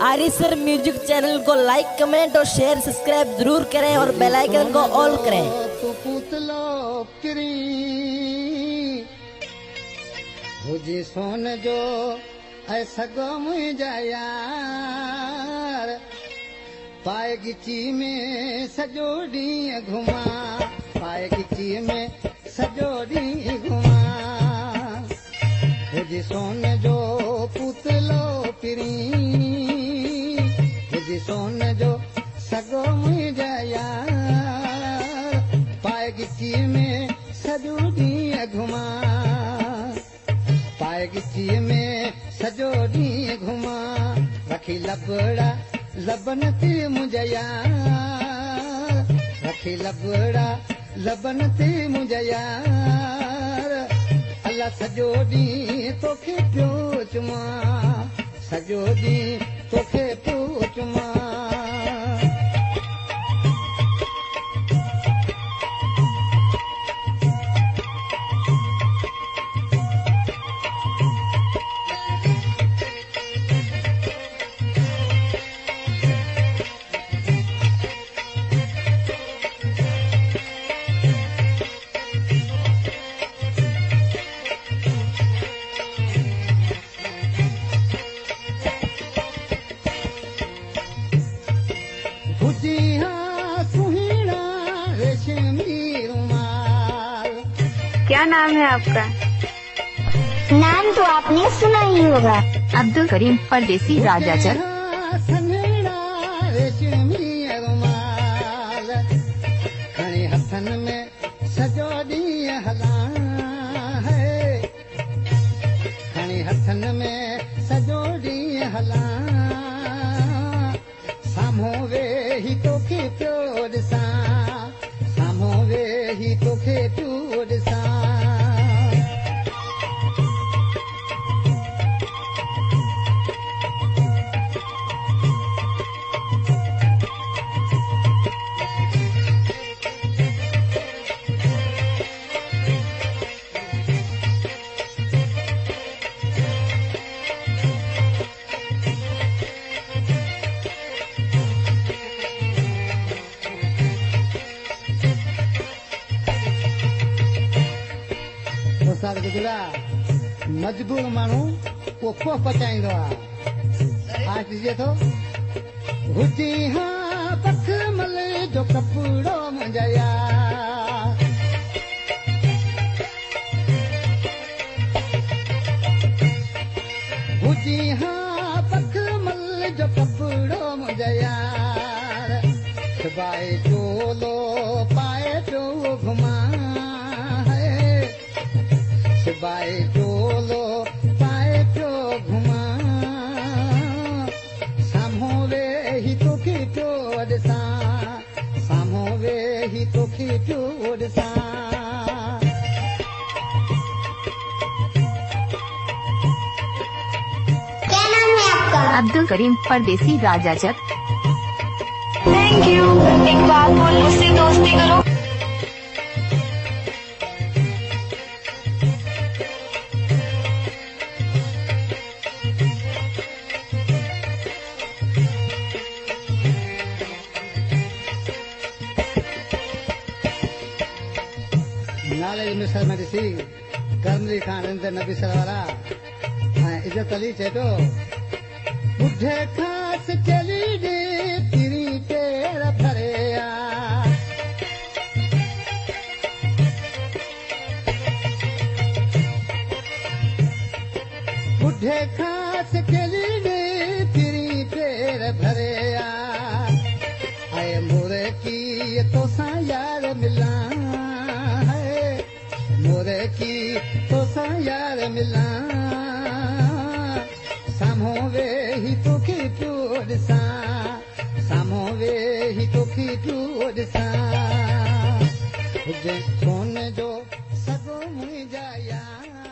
आरिसर music channel को like comment और share subscribe जरूर करें और बेल आइकन को ऑल करें। तो पुतलो किरी हुजी सोन जो ऐसा गम जायार पाए गिची में सजोड़ी घुमा पाए गिची में सजोड़ी घुमा हुजी सोन जो पुतलो पिरी हुजी सोन जो सगो मुझयार पाए गिची में सजोड़ी घुमा पाए गिची में सजोड़ी घुमा रखी लबड़ा लबन ते मुझयार रखी लबड़ा लबन ते मुझयार अल्लाह सजोड़ी तोखे पियो चुमा सजोड़ी तोखे पियो चुमा क्या नाम है आपका? नाम तो आपने सुना ही होगा। अब्दुल करीम परदेसी राजाचर। खणी हथन में सजोड़ी हला है खणी हथन में सजोड़ी हला सामो वे ही तोखे पियो ॾिसां सामो वे ही तोखे पियो ॾिसां मजबूर माण्हू उहो पोइ पचाईंदो आहे ॾिजे थो हुजी हा पखमल जो कपिड़ो मुंहिंजा हुजी हा पखमल जो कपिड़ो मुंहिंजा यार सुबाए चोलो पाए पियो घुमा बाए चोलो पाए पियो घुमा साम्हूं वे ही तोखे पियो ॾिसां साम्हूं वे ही तोखे पियो ॾिसां क्या नाम है आपका? अब्दुल करीम परदेसी राजाचर। Thank U. एक बात बोल, मुझसे दोस्ती करो। नाले मिसर में ॾिसी करमली खान नबी सरवारा ऐं इज़त अली चए थो ॿुढे खास चली ॾे तिरी पेर भरिया ॿुढे खास चली ॾे तिरी पेर भरिया ऐं मोरे की तोसां यार मिलां मोरे की तोसां यार मिलां साम्हूं वे ही तोखे पियो ॾिसां साम्हूं वे ही तोखे पियो ॾिसां हुजे सोन जो सॻो मुंहिंजा यार